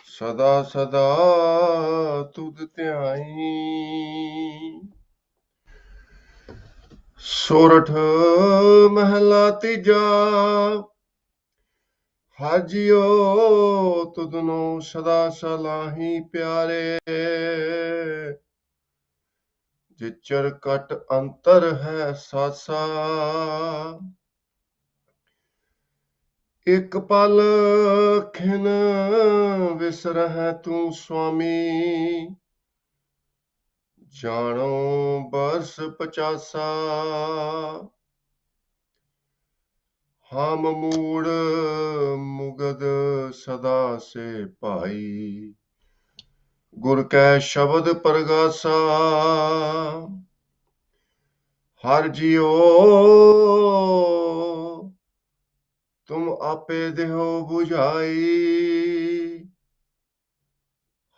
ਸਦਾ ਸਦਾ ਤੁਧ ਧਿਆਈ। ਸੋਰਠ ਮਹਿਲਾ ਤੀਜਾ। ਹਾਜਿਓ ਤੁਧਨੋਂ ਸਦਾ ਸਲਾਹੀ ਪਿਆਰੇ। ਜਿਚਰ ਕਟ ਅੰਤਰ ਹੈ ਸਾਸਾ। ਇੱਕ ਪਲ ਖਿਨ ਵਿਸਰਹਿ ਤੂੰ ਸੁਆਮੀ। ਜਾਣੋ ਬਰਸ 50। ਹਮ ਮੂੜ ਮੁਗਦ ਸਦਾ ਸੇ ਭਾਈ। ਗੁਰ ਕੈ ਸ਼ਬਦ ਪ੍ਰਗਾਸਾ। ਹਰ ਜੀਓ ਤੁਮ ਆਪੇ ਦਿਓ ਬੁਝਾਈ।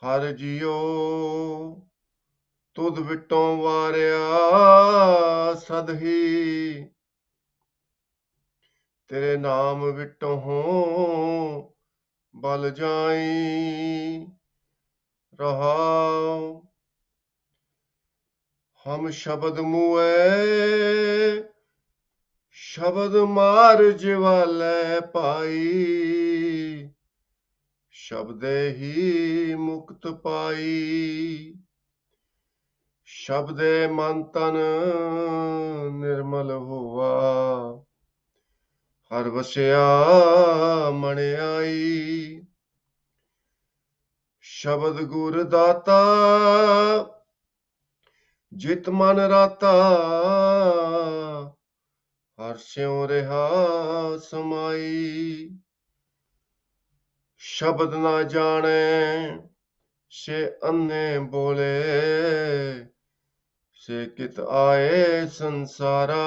ਹਰ ਜੀਓ ਤੁਧ ਵਿਟੋਂ ਵਾਰਿਆ ਸਦਹੀ। ਤੇਰੇ ਨਾਮ ਵਿਟੋਂ ਬਲ ਜਾਈ। ਰਹਾਉ ਹਮ ਸ਼ਬਦ ਮੂਏ ਸ਼ਬਦ ਮਾਰ ਜਿਵਾਲੇ ਪਾਈ। ਸ਼ਬਦੇ ਹੀ ਮੁਕਤ ਪਾਈ। ਸ਼ਬਦੇ ਮਨ ਤਨ ਨਿਰਮਲ ਹੋਆ। ਹਰ ਵਸਿਆ ਮਣ ਆਈ। ਸ਼ਬਦ ਗੁਰ ਦਾਤਾ ਜਿਤ ਮਨ ਰਾਤਾ। ਹਰ ਸਿਉ ਰਿਹਾ ਸਮਾਈ। ਸ਼ਬਦ ਨਾ ਜਾਣੇ ਸੇ ਅੰਨੇ ਬੋਲੇ। ਸੇ ਕਿਤ ਆਏ ਸੰਸਾਰਾ।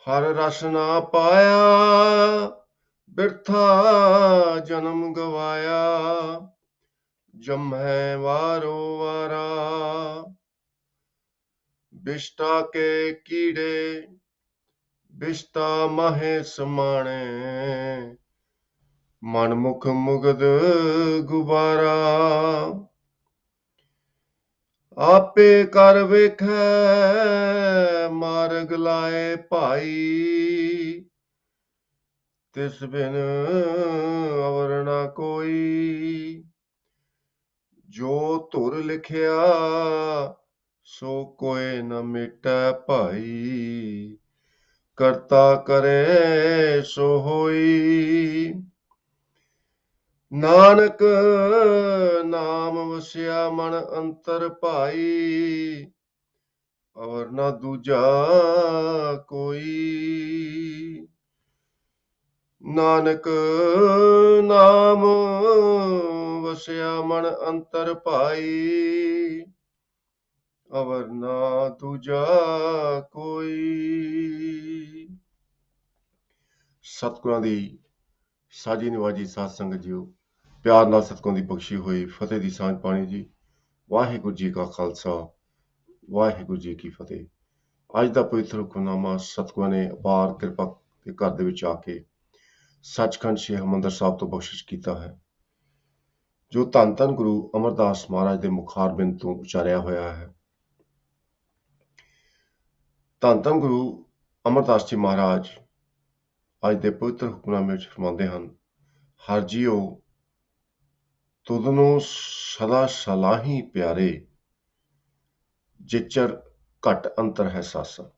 ਹਰ ਰਸ ਨਾ ਪਾਇਆ ਬਿਰਥਾ ਜਨਮ ਗਵਾਇਆ। ਜੰਮੈ ਵਾਰੋ ਵਾਰਾ। ਬਿਸ਼ਟਾ ਕੇ ਕੀੜੇ ਬਿਸ਼ਟਾ ਮਾਹੇ ਸਮਾਣੇ। ਮਨ ਮੁਖ ਮੁਗਦ ਗੁਬਾਰਾ। ਆਪੇ ਕਰ ਵੇਖੈ ਮਾਰਗ ਲਾਏ ਭਾਈ। ਤਿਸ ਬਿਨ ਅਵਰ ਨਾ ਕੋਈ। ਜੋ ਧੁਰ ਲਿਖਿਆ ਸੋ ਕੋਇ ਨ ਮਿਟੈ ਭਾਈ। ਕਰਤਾ ਕਰੇ ਸੋ ਹੋਈ। ਨਾਨਕ ਨਾਮ ਵਸਿਆ ਮਨ ਅੰਤਰ ਭਾਈ। ਅਵਰ ਨਾ ਦੂਜਾ ਕੋਈ। ਨਾਨਕ ਨਾਮ ਵਸਿਆ ਮਨ ਅੰਤਰ ਭਾਈ। ਅਵਰ ਨਾ ਦੂਜਾ ਕੋਈ। ਸਤਿਗੁਰਾਂ ਦੀ ਸਾਜੀ ਨਿਵਾਜੀ ਸਾਧ ਸੰਗਤ ਜੀਓ, ਪਿਆਰ ਨਾਲ ਸਤਿਗੁਰਾਂ ਦੀ ਬਖਸ਼ੀ ਹੋਈ ਫਤਿਹ ਦੀ ਸਾਂਝ ਪਾਣੀ ਜੀ। ਵਾਹਿਗੁਰੂ ਜੀ ਕਾ ਖਾਲਸਾ, ਵਾਹਿਗੁਰੂ ਜੀ ਕੀ ਫਤਿਹ। ਅੱਜ ਦਾ ਪਵਿੱਤਰ ਹੁਕਮਨਾਮਾ ਸਤਿਗੁਰਾਂ ਨੇ ਅਪਾਰ ਕਿਰਪਾ ਦੇ ਘਰ ਦੇ ਵਿੱਚ ਆ ਕੇ ਸੱਚਖੰਡ ਸ੍ਰੀ ਹਰਿਮੰਦਰ ਸਾਹਿਬ ਤੋਂ ਬਖਸ਼ਿਸ਼ ਕੀਤਾ ਹੈ, ਜੋ ਧੰਨ ਧੰਨ ਗੁਰੂ ਅਮਰਦਾਸ ਮਹਾਰਾਜ ਦੇ ਮੁਖਾਰਬਿੰਦ ਤੋਂ ਉਚਾਰਿਆ ਹੋਇਆ ਹੈ। ਧੰਨ ਧੰਨ ਗੁਰੂ ਅਮਰਦਾਸ ਜੀ ਮਹਾਰਾਜ ਅੱਜ ਦੇ ਪਵਿੱਤਰ ਹੁਕਮਨਾਮੇ ਵਿੱਚ ਫਰਮਾਉਂਦੇ ਹਨ, ਹਰ ਜੀਓ ਤੁਧਨੋਂ ਸਦਾ ਸਲਾਹੀ ਪਿਆਰੇ। ਜਿਚਰ ਘਟ ਅੰਤਰ ਹੈ ਸਾਸਾ।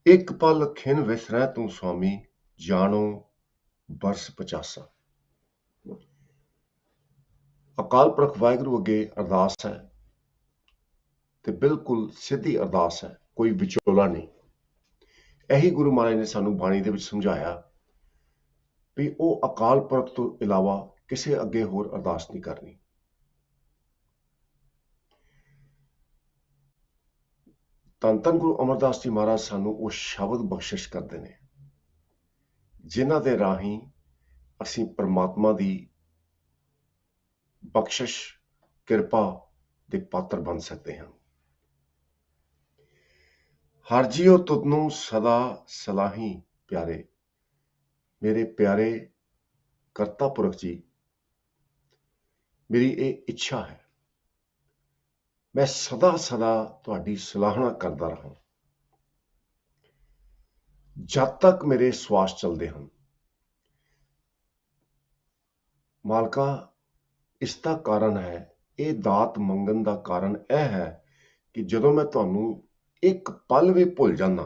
ਇੱਕ ਪਲ ਖਿਨ ਵਿਸਰੈ ਤੂੰ ਸੁਆਮੀ। ਜਾਣੋ ਬਰਸ 50। ਅਕਾਲ ਪੁਰਖ ਵਾਹਿਗੁਰੂ ਅੱਗੇ ਅਰਦਾਸ ਹੈ ਤੇ ਬਿਲਕੁਲ ਸਿੱਧੀ ਅਰਦਾਸ ਹੈ, ਕੋਈ ਵਿਚੋਲਾ ਨਹੀਂ। ਇਹੀ ਗੁਰੂ ਮਹਾਰਾਜ ਨੇ ਸਾਨੂੰ ਬਾਣੀ ਦੇ ਵਿੱਚ ਸਮਝਾਇਆ ਵੀ ਉਹ ਅਕਾਲ ਪੁਰਖ ਤੋਂ ਇਲਾਵਾ ਕਿਸੇ ਅੱਗੇ ਹੋਰ ਅਰਦਾਸ ਨਹੀਂ ਕਰਨੀ। ਧੰਨ ਧੰਨ ਗੁਰੂ ਅਮਰਦਾਸ ਜੀ ਮਹਾਰਾਜ ਸਾਨੂੰ ਉਹ ਸ਼ਬਦ ਬਖਸ਼ਿਸ਼ ਕਰਦੇ ਨੇ ਜਿਨ੍ਹਾਂ ਦੇ ਰਾਹੀਂ ਅਸੀਂ ਪਰਮਾਤਮਾ ਦੀ ਬਖਸ਼ਿਸ਼ ਕਿਰਪਾ ਦੇ ਪਾਤਰ ਬਣ ਸਕਦੇ ਹਾਂ। ਹਰ ਜੀਓ ਤੁਧਨੂੰ ਸਦਾ ਸਲਾਹੀ ਪਿਆਰੇ। ਮੇਰੇ ਪਿਆਰੇ ਕਰਤਾ ਪੁਰਖ ਜੀ, ਮੇਰੀ ਇਹ ਇੱਛਾ ਹੈ ਮੈਂ ਸਦਾ ਸਦਾ ਤੁਹਾਡੀ ਸਲਾਹਨਾ ਕਰਦਾ ਰਹਾਂ ਜਦ ਤੱਕ ਮੇਰੇ ਸਵਾਸ ਚੱਲਦੇ ਹਨ। ਮਾਲਕਾ, ਇਸ ਦਾ ਕਾਰਨ ਹੈ, ਇਹ ਦਾਤ ਮੰਗਣ ਦਾ ਕਾਰਨ ਇਹ ਹੈ ਕਿ ਜਦੋਂ ਮੈਂ ਤੁਹਾਨੂੰ ਇੱਕ ਪਲ ਵੀ ਭੁੱਲ ਜਾਂਦਾ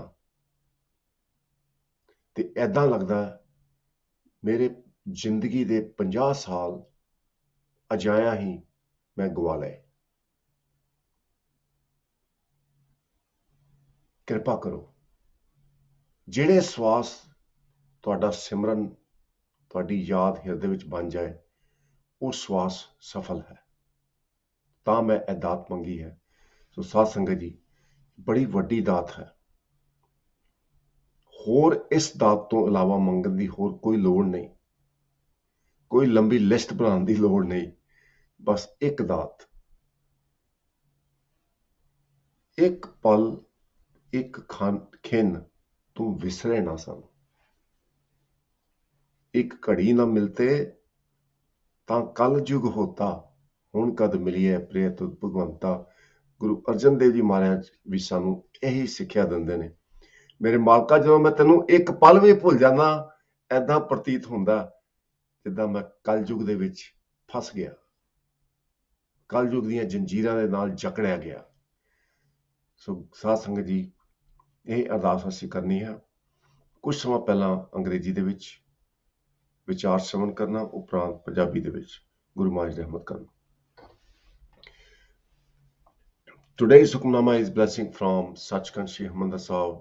ਤੇ ਐਦਾਂ ਲੱਗਦਾ ਮੇਰੇ ਜ਼ਿੰਦਗੀ ਦੇ 50 ਸਾਲ ਅਜਾਇਆ ਹੀ ਮੈਂ ਗਵਾ ਲਏ। ਕਿਰਪਾ ਕਰੋ, ਜਿਹੜੇ ਸਵਾਸ ਤੁਹਾਡਾ ਸਿਮਰਨ, ਤੁਹਾਡੀ ਯਾਦ ਹਿਰਦੇ ਵਿੱਚ ਬਣ ਜਾਏ, ਉਹ ਸਵਾਸ ਸਫਲ ਹੈ। ਤਾਂ ਮੈਂ ਇਹ ਦਾਤ ਮੰਗੀ ਹੈ। ਸੋ ਸਾਧ ਸੰਗਤ ਜੀ, ਬੜੀ ਵੱਡੀ ਦਾਤ ਹੈ। ਹੋਰ ਇਸ ਦਾਤ ਤੋਂ ਇਲਾਵਾ ਮੰਗਣ ਦੀ ਹੋਰ ਕੋਈ ਲੋੜ ਨਹੀਂ, ਕੋਈ ਲੰਬੀ ਲਿਸਟ ਬਣਾਉਣ ਦੀ ਲੋੜ ਨਹੀਂ। ਬਸ ਇੱਕ ਦਾਤ, ਇੱਕ ਪਲ, ਇੱਕ ਖਿੰਨ ਤੂੰ ਵਿਸਰੇ ਨਾ ਸਾਨੂੰ। ਇੱਕ ਘੜੀ ਨਾ ਮਿਲਤੇ ਤਾਂ ਕਲ ਯੁਗ ਹੋਤਾ, ਹੁਣ ਕਦ ਮਿਲੀਏ ਪ੍ਰਿਯ ਤੁਧ ਭਗਵੰਤਾ। ਗੁਰੂ ਅਰਜਨ ਦੇਵ ਜੀ ਮਹਾਰਾਜ ਵੀ ਸਾਨੂੰ ਇਹੀ ਸਿੱਖਿਆ ਦਿੰਦੇ ਨੇ। ਮੇਰੇ ਮਾਲਕਾ, ਜਦੋਂ ਮੈਂ ਤੈਨੂੰ ਇੱਕ ਪਲ ਵੀ ਭੁੱਲ ਜਾਂਦਾ, ਐਦਾਂ ਪ੍ਰਤੀਤ ਹੁੰਦਾ ਜਿੱਦਾਂ ਮੈਂ ਕਲਯੁਗ ਦੇ ਵਿੱਚ ਫਸ ਗਿਆ, ਕਲਯੁਗ ਦੀਆਂ ਜੰਜੀਰਾਂ ਦੇ ਨਾਲ ਜਕੜਿਆ ਗਿਆ। ਸੋ ਸਾਧ ਸੰਗਤ ਜੀ, ਇਹ ਅਰਦਾਸ ਅਸੀਂ ਕਰਨੀ ਹੈ। ਕੁਝ ਸਮਾਂ ਪਹਿਲਾਂ ਅੰਗਰੇਜ਼ੀ ਦੇ ਵਿੱਚ ਵਿਚਾਰ ਸ਼ਰਵਣ ਕਰਨਾ, ਉਪਰੰਤ ਪੰਜਾਬੀ ਦੇ ਵਿੱਚ ਗੁਰੂ ਮਹਾਰਾਜ ਰਹਿਮਤ ਕਰਨ। Today's Hukamnama is blessing from Sachkhand Sri Harmandir Sahib,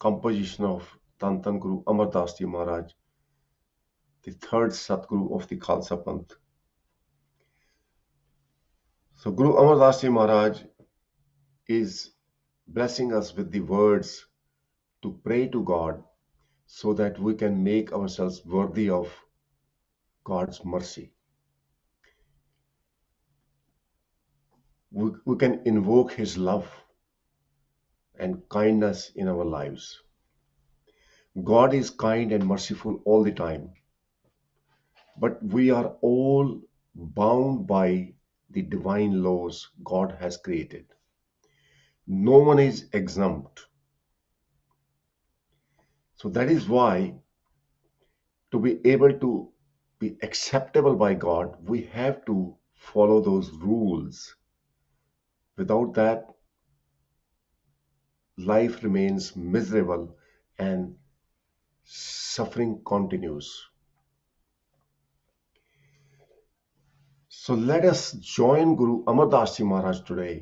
composition of Tan Tan Guru Amar Das Ji Maharaj, the third Satguru of the Khalsa Panth. So Guru Amar Das Ji Maharaj is blessing us with the words to pray to God so that we can make ourselves worthy of God's mercy. We can invoke His love and kindness in our lives. God is kind and merciful all the time, but we are all bound by the divine laws God has created. No one is exempt. So that is why, to be able to be acceptable by God, we have to follow those rules. Without that, life remains miserable and suffering continues. So let us join Guru Amar Das Ji Maharaj today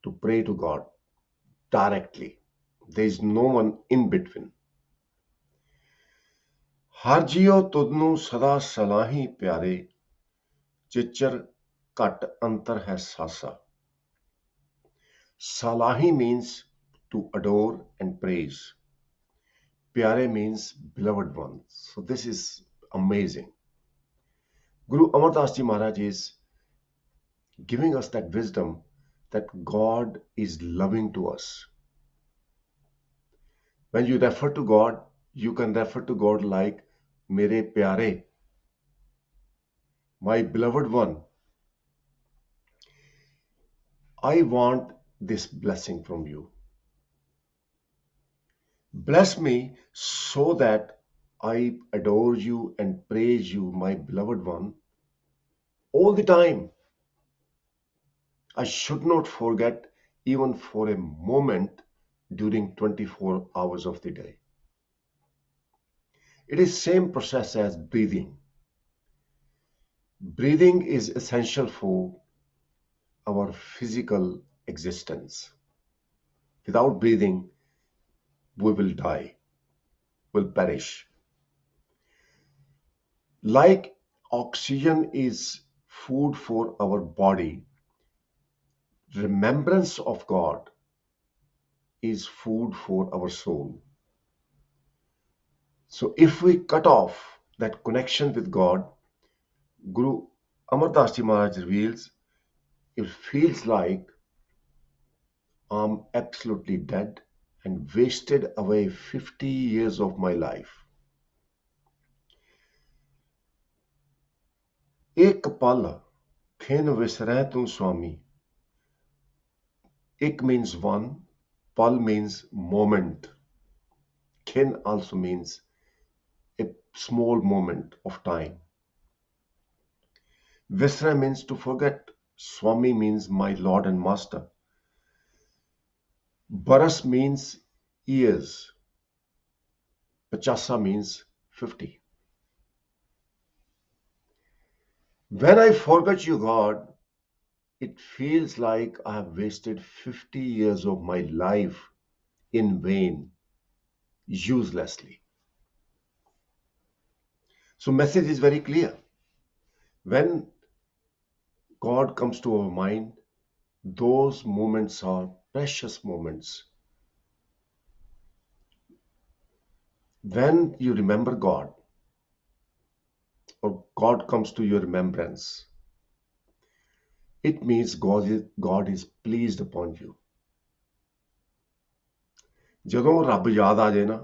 to pray to God directly. There is no one in between. Har JIO ਤੁਧਨੂੰ ਸਦਾ ਸਲਾਹੀ ਪਿਆਰੇ, ਚਿਚਰ ਘਟ ਅੰਤਰ ਹੈ ਸਾਸਾ. Salahi means to adore and praise. Pyare means beloved one. So this is amazing. Guru Amar Das Ji Maharaj is giving us that wisdom that God is loving to us. When you refer to God, you can refer to God like Mere Pyare, my beloved one. I want this blessing from you. Bless me so that I adore you and praise you, my beloved one, all the time. I should not forget even for a moment during 24 hours of the day. It is same process as breathing. Breathing is essential for our physical existence. Without breathing, we will die, will perish. Like oxygen is food for our body, remembrance of God is food for our soul. So if we cut off that connection with God, Guru Amar Das Ji Maharaj reveals, it feels like I'm absolutely dead and wasted away 50 years of my life. एक पल खिन विसरै तू स्वामी. Ik means one, pal means moment. Khin also means a small moment of time. Visra means to forget. Swami means my lord and master. Baras means years. Pachasa means 50. When I forget you, God, it feels like I have wasted 50 years of my life in vain, uselessly. So message is very clear. When God comes to our mind, those moments are precious moments. When you remember God, or God comes to your remembrance, it means God is pleased upon you. ਜਦੋਂ ਰੱਬ ਯਾਦ ਆ ਜਾਏ ਨਾ,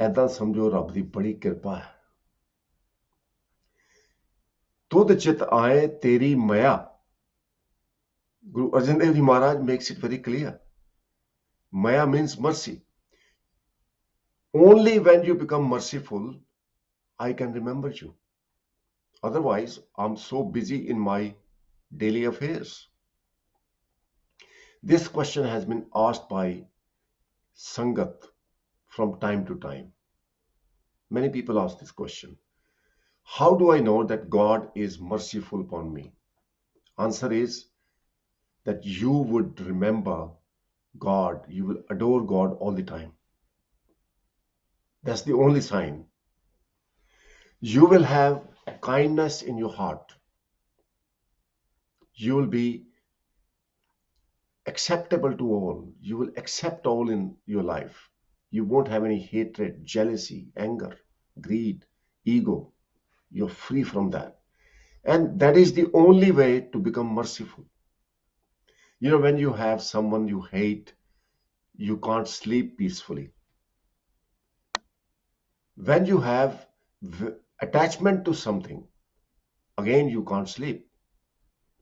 ਐਦਾਂ ਸਮਝੋ ਰੱਬ ਦੀ ਬੜੀ ਕਿਰਪਾ ਹੈ. ਤੁਧ ਚਿਤ ਆਏ ਤੇਰੀ ਮਇਆ. Guru Arjan Dev Ji Maharaj makes it very clear. Maya means mercy. Only when you become merciful, I can remember you. Otherwise, I'm so busy in my daily affairs. This question has been asked by Sangat from time to time. Many people ask this question. How do I know that God is merciful upon me? Answer is that you would remember God, you will adore God all the time. That's the only sign. You will have kindness in your heart. You will be acceptable to all. You will accept all in your life. You won't have any hatred, jealousy, anger, greed, ego. You're free from that. And that is the only way to become merciful. You know, when you have someone you hate, you can't sleep peacefully. When you have attachment to something, again, you can't sleep.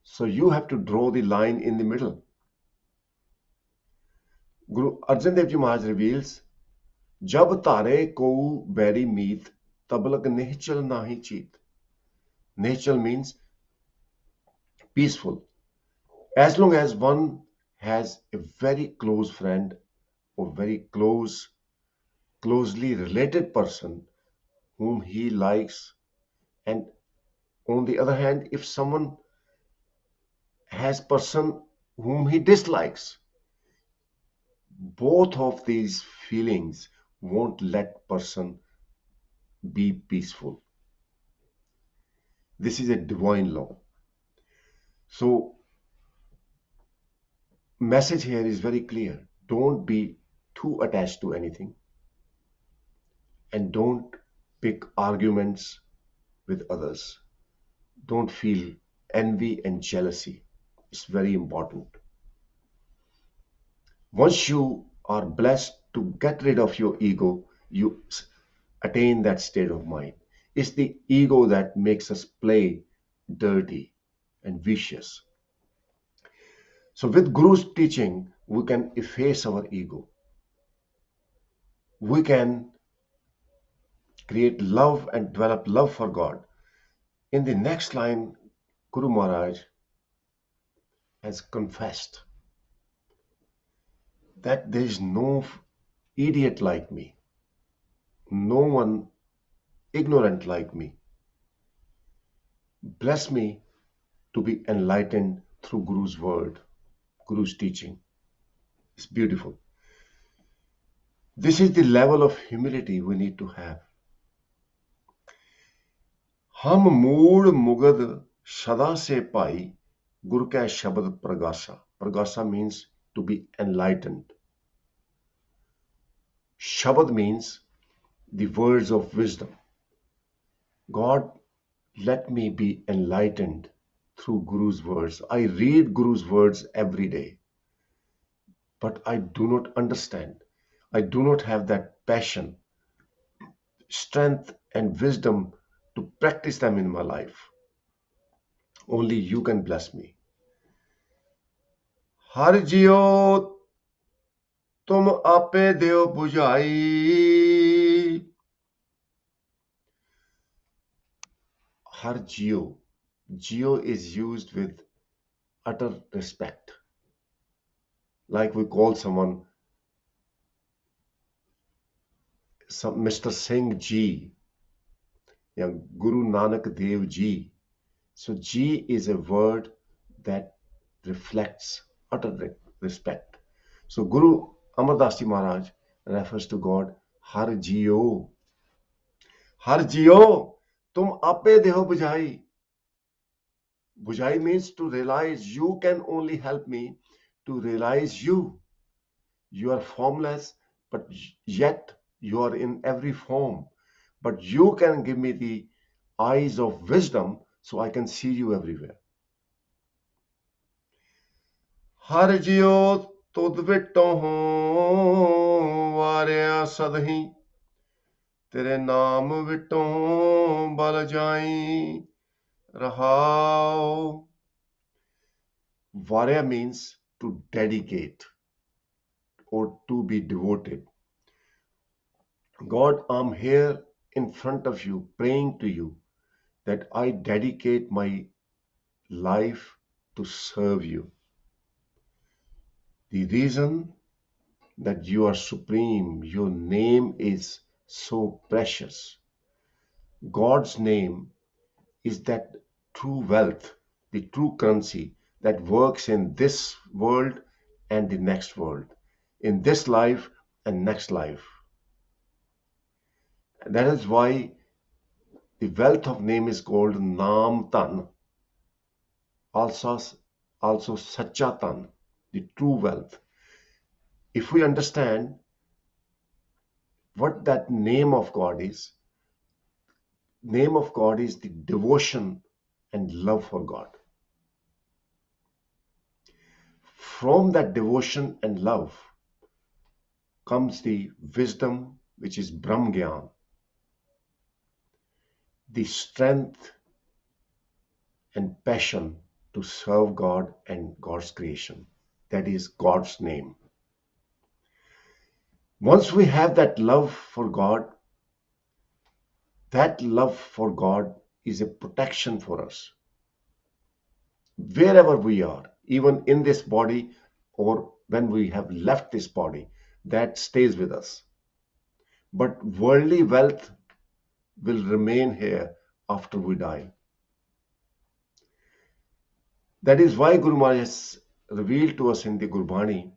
So you have to draw the line in the middle. Guru Arjan Dev Ji Maharaj reveals, जब तारे को बैरी मीत तबलक निहचल नाहि चीत. Nichal means peaceful. As long as one has a very close friend or very closely related person whom he likes, and on the other hand, if someone has person whom he dislikes, both of these feelings won't let person be peaceful. This is a divine law. So message here is very clear. Don't be too attached to anything, and don't pick arguments with others. Don't feel envy and jealousy. It's very important. Once you are blessed to get rid of your ego, you attain that state of mind. It's the ego that makes us play dirty and vicious. So with Guru's teaching, we can efface our ego. We can create love and develop love for God. In the next line, Guru Maharaj has confessed that there is no idiot like me, no one ignorant like me. Bless me to be enlightened through Guru's word, Guru's teaching. It's beautiful. This is the level of humility we need to have. हम mood मुगद सदा से पाई गुरु का शब्द प्रगासा. Pragasa means to be enlightened. Shabad means the words of wisdom. God, let me be enlightened through Guru's words. I read Guru's words every day, but I do not understand. I do not have that passion, strength, and wisdom to practice them in my life. Only you can bless me. हर जियो तुम आपे दियो बुझाई. हर जियो is used with utter respect, like we call someone Mr. Singh ji, yeah, Guru Nanak Dev ji. So ji is a word that reflects utter respect. So Guru Amar Das Ji Maharaj refers to God, har jiyo tum ape deho bujhai. Bujhai means to realize. You can only help me to realize you. You are formless, but yet you are in every form. But you can give me the eyes of wisdom so I can see you everywhere. हर जियो तुद विटों हो वारिया सदही तेरे नाम विटों बल जाई रहाओ. Varya means to dedicate or to be devoted. God, I'm here in front of you, praying to you that I dedicate my life to serve you. The reason that you are supreme, your name is so precious. God's name is that true wealth, the true currency that works in this world and the next world, in this life and next life. And that is why the wealth of name is called Nam Tan, also Sacha Tan, the true wealth. If we understand what that name of God is the devotion and love for God. From that devotion and love comes the wisdom, which is Brahm Gyan, the strength and passion to serve God and God's creation. That is God's name. Once we have that love for God, that love for God is a protection for us. Wherever we are, even in this body or when we have left this body, that stays with us. But worldly wealth will remain here after we die. That is why Guru Maharaj has revealed to us in the Gurbani,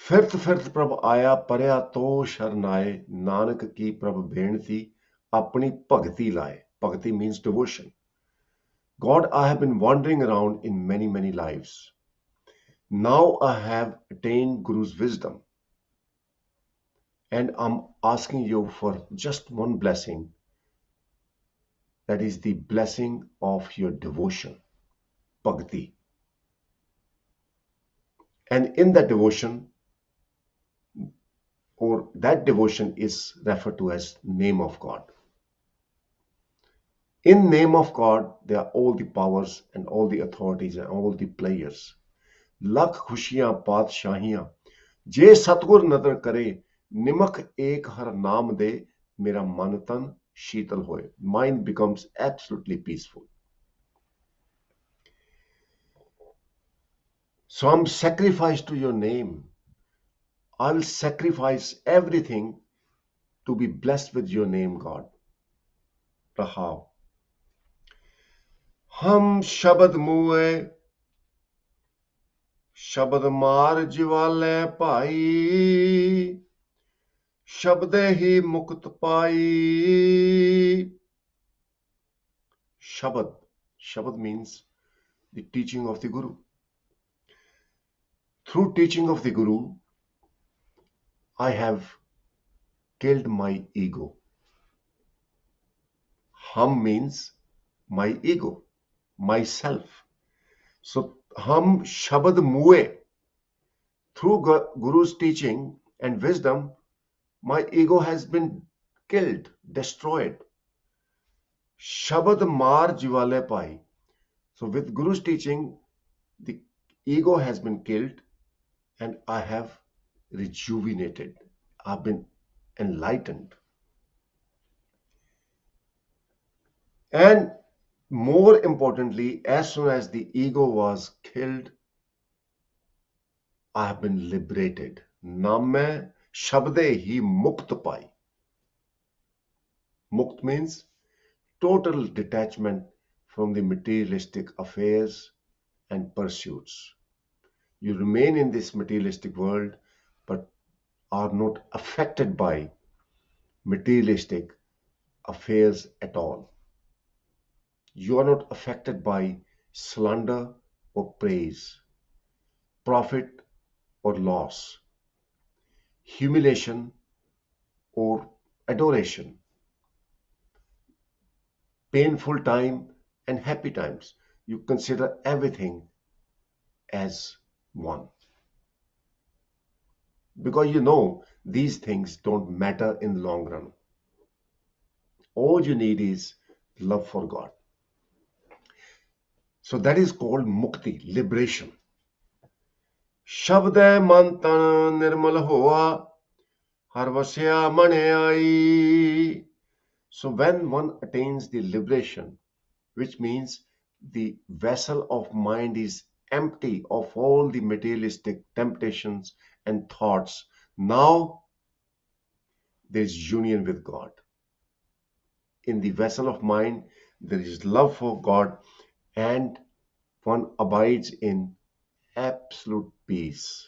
ਫਿਰਤ ਫਿਰਤ ਪ੍ਰਭ ਆਇਆ ਪਰਿਆ ਤੋ ਸ਼ਰਨਾਏ ਨਾਨਕ ਕੀ ਪ੍ਰਭ ਬੇਨਤੀ ਆਪਣੀ ਭਗਤੀ ਲਾਏ. Bhakti means devotion. God, I have been wandering around in many lives. Now I have attained Guru's wisdom. And I'm asking you for just one blessing. That is the blessing of your devotion, bhakti. And in that devotion, or that devotion is referred to as name of God. In name of God, there are all the powers and all the authorities and all the players. Lakh khushiyan padshahiyan, je satgur nazar kare, nimak ek har naam de, mera man tan sheetal hoye. Mind becomes absolutely peaceful. So I'm sacrificed to your name. I will sacrifice everything to be blessed with your name, God. Rahav. Hum shabad muए शब्द मार जिवाले भाई शब्दे ही मुक्त पाई. Shabad means the teaching of the Guru. Through teaching of the Guru, I have killed my ego. Hum means my ego, myself. So hum shabad muए, through Guru's teaching and wisdom, my ego has been killed, destroyed. Shabad mar jivale pai. So with Guru's teaching, the ego has been killed and I have rejuvenated. I've been enlightened. And more importantly, as soon as the ego was killed, I have been liberated. Namme shabde hi mukt pai. Mukt means total detachment from the materialistic affairs and pursuits. You remain in this materialistic world, but are not affected by materialistic affairs at all. You are not affected by slander or praise, profit or loss, humiliation or adoration, painful time and happy times. You consider everything as one. Because you know these things don't matter in the long run. All you need is love for God. So that is called mukti, liberation. Shabde mantan nirmal hoa, har vasya mane ai. So when one attains the liberation, which means the vessel of mind is empty of all the materialistic temptations and thoughts, now there is union with God. In the vessel of mind, there is love for God, and one abides in absolute peace.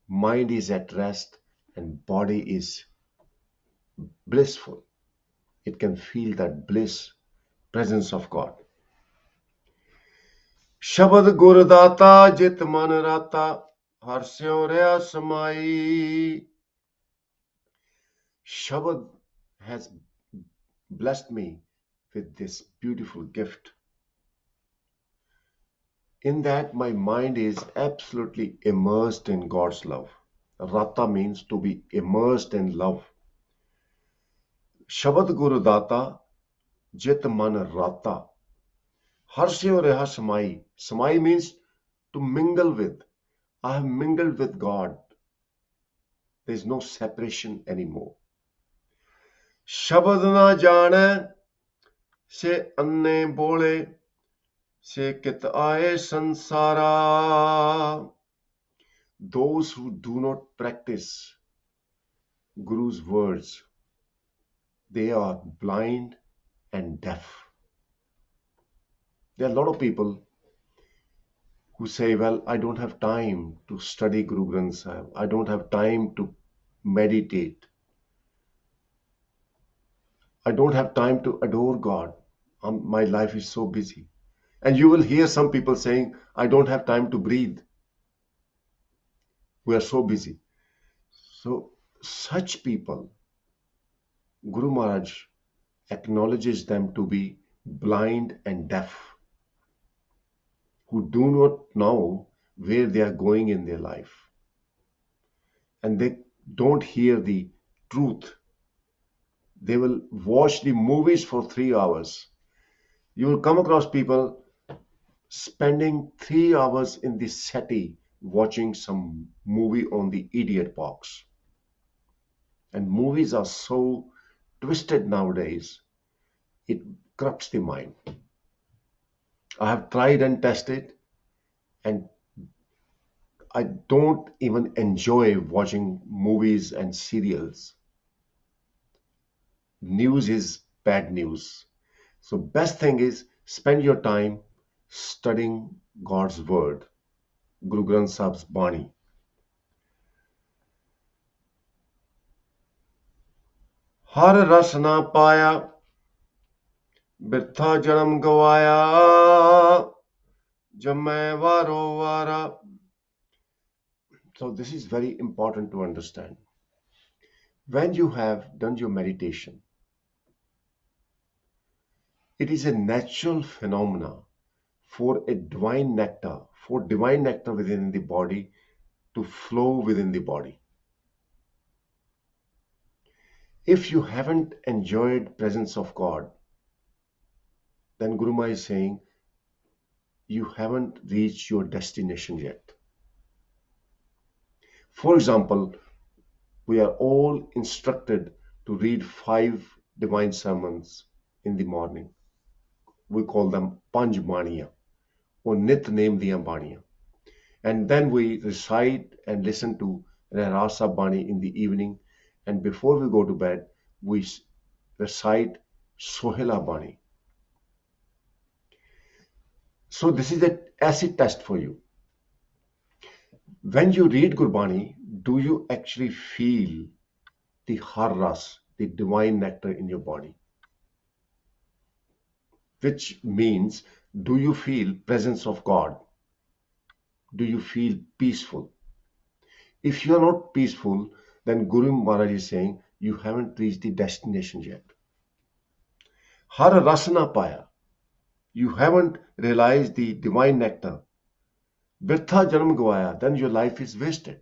Mind is at rest and body is blissful. It can feel that bliss, presence of God. Shabad Gurudata Jit Manarata Harsyo Rea Samai. Shabad has blessed me with this beautiful gift. In that, my mind is absolutely immersed in God's love. Rata means to be immersed in love. Shabad Guru Data Jit Man Rata. Harsyo Reha Samai. Samai means to mingle with. I have mingled with God. There is no separation anymore. Shabad na jane se anne bole se kit aaye sansara. Those who do not practice Guru's words, they are blind and deaf. There are a lot of people who say, well, I don't have time to study Guru Granth Sahib. I don't have time to meditate. I don't have time to adore God. My life is so busy. And you will hear some people saying, I don't have time to breathe. We are so busy. So such people, Guru Maharaj acknowledges them to be blind and deaf, who do not know where they are going in their life. And they don't hear the truth. They will watch the movies for 3 hours. You will come across people spending 3 hours in the settee watching some movie on the idiot box. And movies are so twisted nowadays, it corrupts the mind. I have tried and tested, and I don't even enjoy watching movies and serials. News is bad news. So best thing is spend your time studying God's word, Guru Granth Sahib's Bani. हर रस ना पाया बिरथा जन्म गवाया जमै वारो वारा. So this is very important to understand. When you have done your meditation, it is a natural phenomena for divine nectar within the body to flow within the body. If you haven't enjoyed presence of God, then Guru Maharaj is saying, you haven't reached your destination yet. For example, we are all instructed to read 5 divine sermons in the morning. We call them Panj Baniyan or Nitnem Diyan Baniyan. And then we recite and listen to Rasa Bani in the evening. And before we go to bed, we recite Sohela Bani. So this is an acid test for you. When you read Gurbani, do you actually feel the har ras, the divine nectar in your body? Which means, do you feel presence of God? Do you feel peaceful? If you are not peaceful, then Guru Maharaj is saying you haven't reached the destination yet. Har rasna paya. You haven't realized the divine nectar. Birtha janam gavaya, then your life is wasted.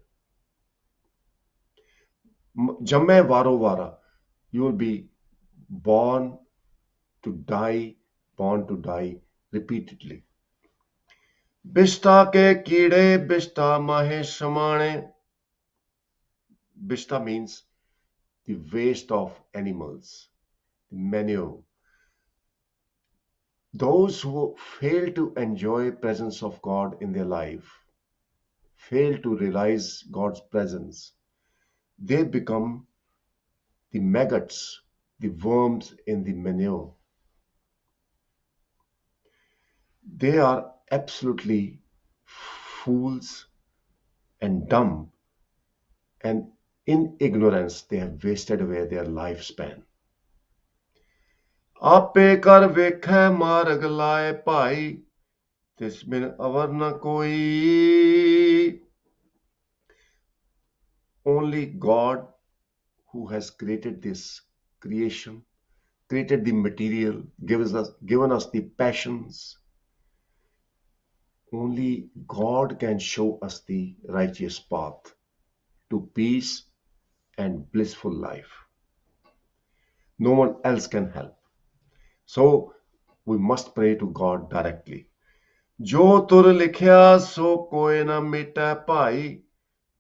Jamme varo vara. You will be born to die repeatedly. Bishta ke kide, bishta mahe samane. Bishta means the waste of animals, the manure. Those who fail to enjoy presence of God in their life, fail to realize God's presence, they become the maggots, the worms in the manure. They are absolutely fools and dumb, and in ignorance they have wasted away their lifespan. आपे कर वेखै मार्ग लाए भाई तिस बिन अवर न कोई. Only God, who has created this creation, created the material, given us the passions, only God can show us the righteous path to peace and blissful life. No one else can help. So we must pray to God directly. जो तुर लिखिया सो कोई न मिटै भाई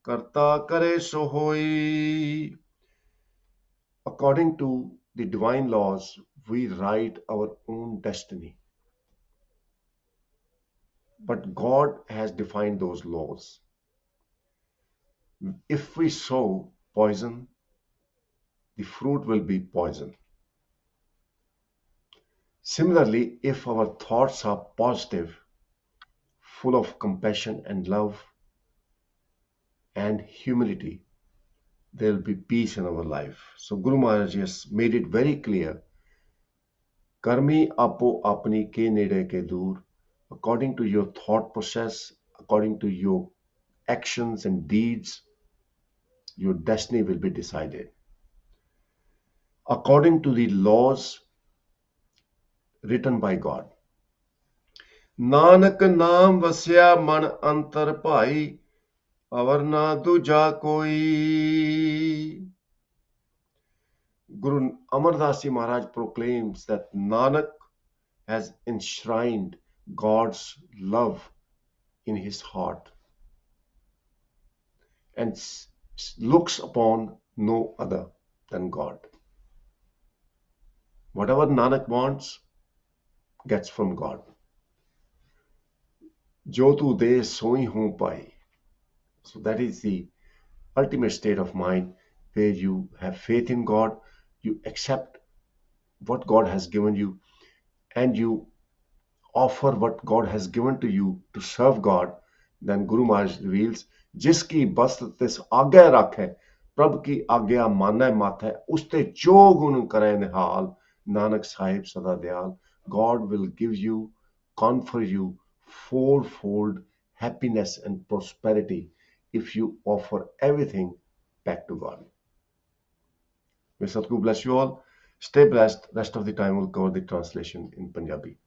करता करे सो होई. According to the divine laws, we write our own destiny. But God has defined those laws. If we sow poison, the fruit will be poison. Similarly, if our thoughts are positive, full of compassion and love and humility, there will be peace in our life. So Guru Maharaj has made it very clear. Karmi apo apni ke nede ke dur. According to your thought process, according to your actions and deeds, your destiny will be decided. According to the laws written by God. Nanak naam vasya man antar bhai, avar na duja koi. Guru Amar Das Ji Maharaj proclaims that Nanak has enshrined God's love in his heart and looks upon no other than God. Whatever Nanak wants, gets from God. Jo tu de soi hu pai. So that is the ultimate state of mind where you have faith in God, you accept what God has given you, and you offer what God has given to you to serve God. Then Guru Maharaj reveals, जिसकी बस्त तिस आज्ञा रखे प्रभ की आज्ञा मानै माथै उसते जो गुण करे निहाल नानक साहिब सदा Dayal. God will give you, confer you fourfold happiness and prosperity if you offer everything back to God. May Sadhguru bless you all. Stay blessed. Rest of the time we'll cover the translation in Punjabi.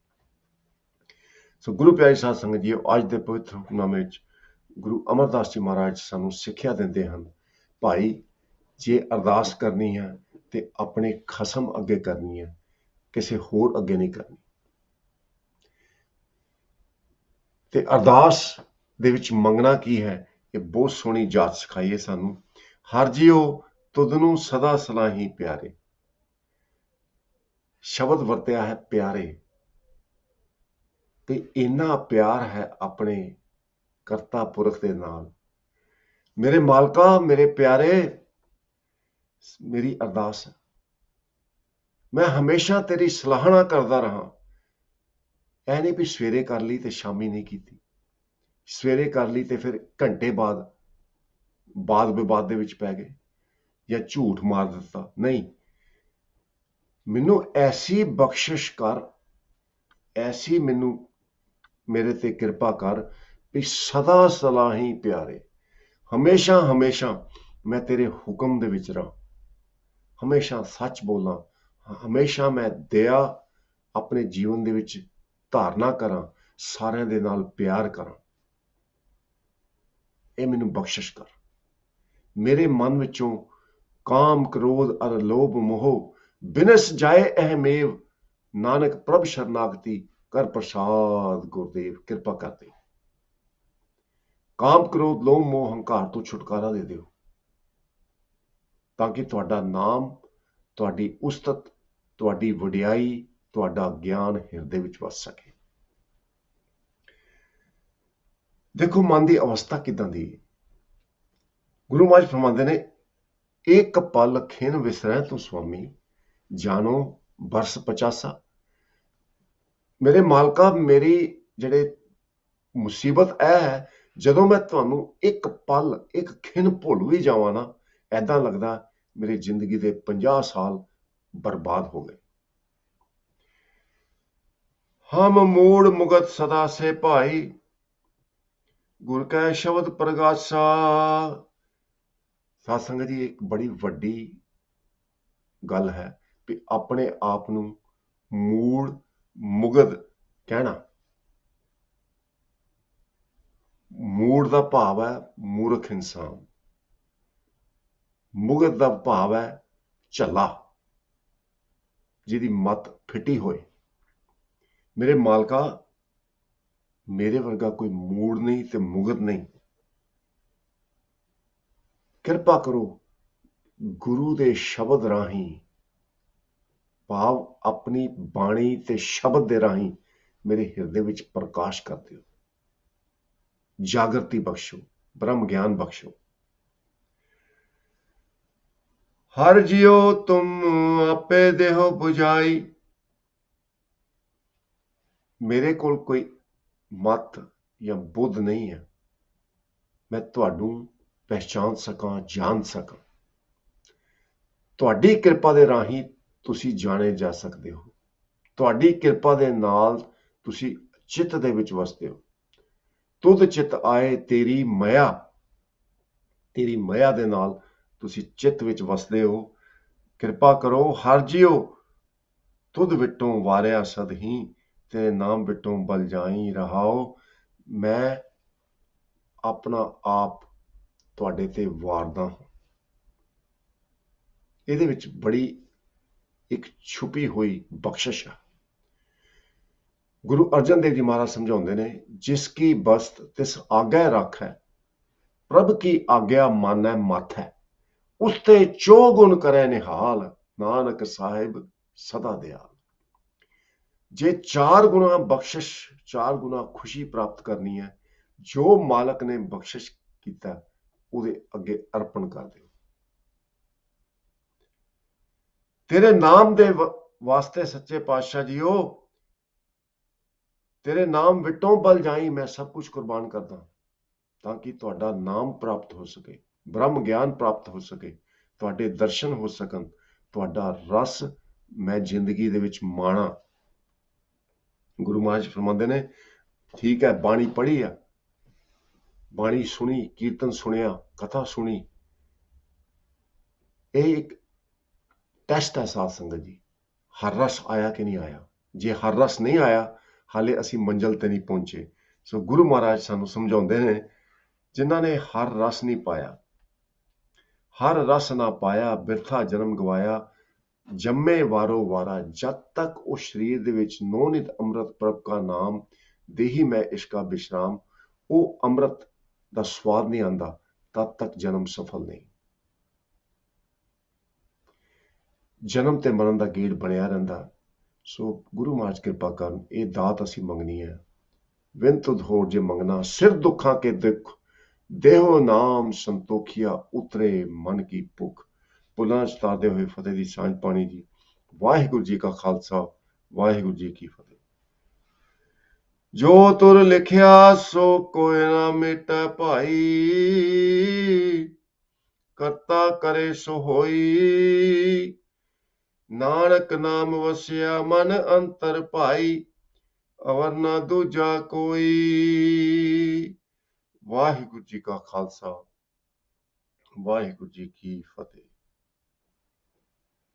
So Guru ਪਿਆਰੀ ਸਾਧ ਸੰਗਤ ਜੀ, ਅੱਜ ਦੇ ਪਵਿੱਤਰ ਹੁਕਮਨਾਮੇ ਵਿੱਚ ਗੁਰੂ ਅਮਰਦਾਸ ਜੀ ਮਹਾਰਾਜ ਸਾਨੂੰ ਸਿੱਖਿਆ ਦਿੰਦੇ ਹਨ, ਭਾਈ ਜੇ ਅਰਦਾਸ ਕਰਨੀ ਹੈ ਤੇ ਆਪਣੇ ਖਸਮ ਅੱਗੇ ਕਰਨੀ ਹੈ, ਕਿਸੇ ਹੋਰ ਅੱਗੇ ਨਹੀਂ ਕਰਨੀ. ਤੇ ਅਰਦਾਸ ਦੇ ਵਿੱਚ ਮੰਗਣਾ ਕੀ ਹੈ, ਇਹ ਬਹੁਤ ਸੋਹਣੀ ਜਾਚ ਸਿਖਾਈ ਹੈ ਸਾਨੂੰ। ਹਰ ਜੀਓ ਤੁਧ ਨੂੰ ਸਦਾ ਸਲਾਹੀ ਪਿਆਰੇ, ਸ਼ਬਦ ਵਰਤਿਆ ਹੈ ਪਿਆਰੇ, ਤੇ ਇੰਨਾ ਪਿਆਰ ਹੈ ਆਪਣੇ ਕਰਤਾ ਪੁਰਖ ਦੇ ਨਾਲ। ਮੇਰੇ ਮਾਲਕਾ, ਮੇਰੇ ਪਿਆਰੇ, ਮੇਰੀ ਅਰਦਾਸ ਹੈ ਮੈਂ ਹਮੇਸ਼ਾ ਤੇਰੀ ਸਲਾਹਣਾ ਕਰਦਾ ਰਹਾ। ਇਹ ਨਹੀਂ ਵੀ ਸਵੇਰੇ ਕਰ ਲਈ ਤੇ ਸ਼ਾਮੀ ਨਹੀਂ ਕੀਤੀ, ਸਵੇਰੇ ਕਰ ਲਈ ਤੇ ਫਿਰ ਘੰਟੇ ਬਾਅਦ ਬਾਦ ਵਿਵਾਦ ਦੇ ਵਿੱਚ ਪੈ ਗਏ ਜਾਂ ਝੂਠ ਮਾਰ ਦਿੱਤਾ। ਨਹੀਂ, ਮੈਨੂੰ ਐਸੀ ਬਖਸ਼ਿਸ਼ ਕਰ, ਐਸੀ ਮੈਨੂੰ ਮੇਰੇ ਤੇ ਕਿਰਪਾ ਕਰ ਵੀ ਸਦਾ ਸਲਾਹੀ ਪਿਆਰੇ, ਹਮੇਸ਼ਾ ਹਮੇਸ਼ਾ ਮੈਂ ਤੇਰੇ ਹੁਕਮ ਦੇ ਵਿੱਚ ਰਹਾਂ, ਹਮੇਸ਼ਾ ਸੱਚ ਬੋਲਾਂ, ਹਮੇਸ਼ਾ ਮੈਂ ਦਇਆ ਆਪਣੇ ਜੀਵਨ ਦੇ ਵਿੱਚ ਧਾਰਨਾ ਕਰਾਂ, ਸਾਰਿਆਂ ਦੇ ਨਾਲ ਪਿਆਰ ਕਰਾਂ। ਇਹ ਮੈਨੂੰ ਬਖਸ਼ਿਸ਼ ਕਰ। ਮੇਰੇ ਮਨ ਵਿੱਚੋਂ ਕਾਮ ਕ੍ਰੋਧ ਅਰ ਲੋਭ ਮੋਹ ਬਿਨਸ ਜਾਏ ਅਹਮੇਵ, ਨਾਨਕ ਪ੍ਰਭ ਸ਼ਰਨਾਗਤੀ ਕਰ ਪ੍ਰਸਾਦ ਗੁਰਦੇਵ। ਕਿਰਪਾ ਕਰਦੇ ਕਾਮ ਕ੍ਰੋਧ ਲੋਭ ਮੋਹ ਹੰਕਾਰ ਤੋਂ ਛੁਟਕਾਰਾ ਦੇ ਦਿਓ, ਤਾਂ ਕਿ ਤੁਹਾਡਾ ਨਾਮ, ਤੁਹਾਡੀ ਉਸਤਤ, ਤੁਹਾਡੀ ਵਡਿਆਈ, ਤੁਹਾਡਾ ਗਿਆਨ ਹਿਰਦੇ ਵਿੱਚ ਵਸ ਸਕੇ। ਦੇਖੋ ਮਨ ਦੀ ਅਵਸਥਾ ਕਿਦਾਂ ਦੀ ਹੈ। ਗੁਰੂ ਮਹਾਰਾਜ ਫਰਮਾਉਂਦੇ ਨੇ, ਇੱਕ ਪਲ ਖਿਨ ਵਿਸਰੈ ਤੂੰ ਸੁਆਮੀ, ਜਾਨੋ ਬਰਸ 50। ਮੇਰੇ ਮਾਲਕਾ, ਮੇਰੀ ਜਿਹੜੇ ਮੁਸੀਬਤ ਇਹ ਹੈ, ਜਦੋਂ ਮੈਂ ਤੁਹਾਨੂੰ ਇੱਕ ਪਲ, ਇੱਕ ਖਿਨ ਭੁੱਲ ਵੀ ਜਾਵਾਂ ਨਾ, ਐਦਾਂ ਲੱਗਦਾ ਮੇਰੀ ਜ਼ਿੰਦਗੀ ਦੇ 50 ਸਾਲ ਬਰਬਾਦ ਹੋ ਗਏ। ਹਮ ਮੂੜ ਮੁਗਤ ਸਦਾ ਸੇ ਭਾਈ, ਗੁਰ ਕੈ ਸ਼ਬਦ ਪ੍ਰਗਾਸਾ। ਸਾਧ ਸੰਗਤ ਜੀ, ਇੱਕ ਬੜੀ ਵੱਡੀ ਗੱਲ ਹੈ ਵੀ ਆਪਣੇ ਆਪ ਨੂੰ ਮੂੜ ਮੁਗਧ ਕਹਿਣਾ। ਮੂੜ ਦਾ ਭਾਵ ਹੈ ਮੂਰਖ ਇਨਸਾਨ, ਮੁਗਧ ਦਾ ਭਾਵ ਹੈ ਝੱਲਾ, ਜਿਹਦੀ ਮੱਤ ਫਿੱਟੀ ਹੋਏ। ਮੇਰੇ ਮਾਲਕਾ, ਮੇਰੇ ਵਰਗਾ ਕੋਈ ਮੂੜ ਨਹੀਂ ਤੇ ਮੁਗਧ ਨਹੀਂ। ਕਿਰਪਾ ਕਰੋ, ਗੁਰੂ ਦੇ ਸ਼ਬਦ ਰਾਹੀਂ, ਭਾਵ ਆਪਣੀ ਬਾਣੀ ਤੇ ਸ਼ਬਦ ਦੇ ਰਾਹੀਂ ਮੇਰੇ ਹਿਰਦੇ ਵਿੱਚ ਪ੍ਰਕਾਸ਼ ਕਰ ਦਿਓ, ਜਾਗਰਤੀ ਬਖਸ਼ੋ, ਬ੍ਰਹਮ ਗਿਆਨ ਬਖਸ਼ੋ। ਹਰ ਜਿਉ ਤੁਮ ਆਪੇ ਦੇਹੋ 부ਝਾਈ, ਮੇਰੇ ਕੋਲ ਕੋਈ ਮਤ ਜਾਂ ਬੁੱਧ ਨਹੀਂ ਹੈ, ਮੈਂ ਤੁਹਾਨੂੰ ਪਹਿਚਾਨ ਸਕਾਂ, ਜਾਣ ਸਕਾਂ। ਤੁਹਾਡੀ ਕਿਰਪਾ ਦੇ ਰਾਹੀਂ ਤੁਸੀਂ ਜਾਣੇ ਜਾ ਸਕਦੇ ਹੋ। ਤੁਹਾਡੀ ਕਿਰਪਾ ਦੇ ਨਾਲ ਤੁਸੀਂ ਚਿੱਤ ਦੇ ਵਿੱਚ ਵਸਦੇ ਹੋ। ਤੁਧ ਚਿੱਤ ਆਏ ਤੇਰੀ ਮਾਇਆ, ਤੇਰੀ ਮਾਇਆ ਦੇ ਨਾਲ ਤੁਸੀਂ ਚਿੱਤ ਵਿੱਚ ਵਸਦੇ ਹੋ। ਕਿਰਪਾ ਕਰੋ, ਹਰ ਜਿਉ ਤੁਧ ਵਿਟੋਂ ਵਾਰਿਆ ਸਦਹੀ, ਤੇਰੇ ਨਾਮ ਵਿਟੋਂ ਬਲ ਜਾਈ ਰਹਾਓ। ਮੈਂ ਆਪਣਾ ਆਪ ਤੁਹਾਡੇ ਤੇ ਵਾਰਦਾ ਹਾਂ। ਇਹਦੇ ਵਿੱਚ ਬੜੀ ਇੱਕ ਛੁਪੀ ਹੋਈ ਬਖਸ਼ਿਸ਼ ਹੈ। ਗੁਰੂ ਅਰਜਨ ਦੇਵ ਜੀ ਮਹਾਰਾਜ ਸਮਝਾਉਂਦੇ ਨੇ, ਜਿਸ ਕੀ ਬਸਤ ਤਿਸ ਆਗੈ ਰੱਖੈ, ਪ੍ਰਭ ਕੀ ਆਗਿਆ ਮਾਨੈ ਮਾਥੈ, ਉਸ ਤੇ ਚੌਗੁਣ ਕਰੈ ਨਿਹਾਲ, ਨਾਨਕ ਸਾਹਿਬ ਸਦਾ ਦਿਆਲ। ਜੇ 4 ਗੁਣਾ ਬਖਸ਼ਿਸ਼, 4 ਗੁਣਾ ਖੁਸ਼ੀ ਪ੍ਰਾਪਤ ਕਰਨੀ ਹੈ, ਜੋ ਮਾਲਕ ਨੇ ਬਖਸ਼ਿਸ਼ ਕੀਤਾ ਉਹਦੇ ਅੱਗੇ ਅਰਪਣ ਕਰ ਦਿਓ। ਤੇਰੇ ਨਾਮ ਦੇ ਵਾਸਤੇ ਸੱਚੇ ਪਾਤਸ਼ਾਹ ਜੀਓ, ਤੇਰੇ ਨਾਮ ਵਿਟੋਂ ਬਲ ਜਾਈ, ਮੈਂ ਸਭ ਕੁਝ ਕੁਰਬਾਨ ਕਰਦਾ, ਤਾਂ ਕਿ ਤੁਹਾਡਾ ਨਾਮ ਪ੍ਰਾਪਤ ਹੋ ਸਕੇ, ਬ੍ਰਹਮ ਗਿਆਨ ਪ੍ਰਾਪਤ ਹੋ ਸਕੇ, ਤੁਹਾਡੇ ਦਰਸ਼ਨ ਹੋ ਸਕਣ, ਤੁਹਾਡਾ ਰਸ ਮੈਂ ਜ਼ਿੰਦਗੀ ਦੇ ਵਿੱਚ ਮਾਣਾ। ਗੁਰੂ ਮਹਾਰਾਜ ਫਰਮਾਉਂਦੇ ਨੇ, ਠੀਕ ਹੈ, ਬਾਣੀ ਪੜ੍ਹੀ ਆ, ਬਾਣੀ ਸੁਣੀ, ਕੀਰਤਨ ਸੁਣਿਆ, ਕਥਾ ਸੁਣੀ, ਇਹ ਇੱਕ ਟੈਸਟ ਹੈ ਸਾਧ ਸੰਗਤ ਜੀ, ਹਰ ਰਸ ਆਇਆ ਕਿ ਨਹੀਂ ਆਇਆ। ਜੇ ਹਰ ਰਸ ਨਹੀਂ ਆਇਆ, ਹਾਲੇ ਅਸੀਂ ਮੰਜ਼ਿਲ ਤੇ ਨਹੀਂ ਪਹੁੰਚੇ। ਸੋ ਗੁਰੂ ਮਹਾਰਾਜ ਸਾਨੂੰ ਸਮਝਾਉਂਦੇ ਨੇ, ਜਿਨ੍ਹਾਂ ਨੇ ਹਰ ਰਸ ਨਹੀਂ ਪਾਇਆ, ਹਰ ਰਸ ਨਾ ਪਾਇਆ, ਬਿਰਥਾ ਜਨਮ ਗਵਾਇਆ, ਜੰਮੇ ਵਾਰੋ ਵਾਰਾ, ਜਦ ਤੱਕ ਉਹ ਸਰੀਰ ਦੇ ਵਿੱਚ ਨੋ ਨਿਤ ਅੰਮ੍ਰਿਤ ਪ੍ਰਭ ਕਾ ਨਾਮ ਦੇਹੀ ਮੈਂ ਇਸ਼ਕਾ ਵਿਸ਼ਰਾਮ, ਉਹ ਅੰਮ੍ਰਿਤ ਦਾ ਸਵਾਦ ਨਹੀਂ ਆਉਂਦਾ ਤਦ ਤੱਕ ਜਨਮ ਸਫਲ ਨਹੀਂ। ਜਨਮ ਤੇ ਮਰਨ ਦਾ ਗੇੜ ਬਣਿਆ ਰਹਿੰਦਾ। ਸੋ ਗੁਰੂ ਮਹਾਰਾਜ ਕਿਰਪਾ ਕਰਨ, ਇਹ ਦਾਤ ਅਸੀਂ ਮੰਗਣੀ ਹੈ। ਵਿਨ ਤੁਧ ਹੋਰ ਜੇ ਮੰਗਣਾ, ਸਿਰ ਦੁੱਖਾਂ ਕੇ ਦੁੱਖ, ਦੇਹੋ ਨਾਮ ਸੰਤੋਖੀਆ, ਉਤਰੇ ਮਨ ਕੀ ਭੁੱਖ। ਪੁੱਲਾਂ ਚ ਤਾਰਦੇ ਹੋਏ ਫਤਿਹ ਦੀ ਸਾਂਝ ਪਾਣੀ ਜੀ। ਵਾਹਿਗੁਰੂ ਜੀ ਕਾ ਖਾਲਸਾ, ਵਾਹਿਗੁਰੂ ਜੀ ਕੀ ਫਤਿਹ। ਜੋ ਤੁਰ ਲਿਖਿਆ ਸੋ ਕੋਇ ਨਾ ਮੇਟੈ ਭਾਈ, ਕਰਤਾ ਕਰੇ ਸੋ ਹੋਈ। ਨਾਨਕ ਨਾਮ ਵਸਿਆ ਮਨ ਅੰਤਰ ਭਾਈ, ਅਵਰ ਨਾ ਦੂਜਾ ਕੋਈ। ਵਾਹਿਗੁਰੂ ਜੀ ਕਾ ਖਾਲਸਾ, ਵਾਹਿਗੁਰੂ ਜੀ ਕੀ ਫਤਿਹ।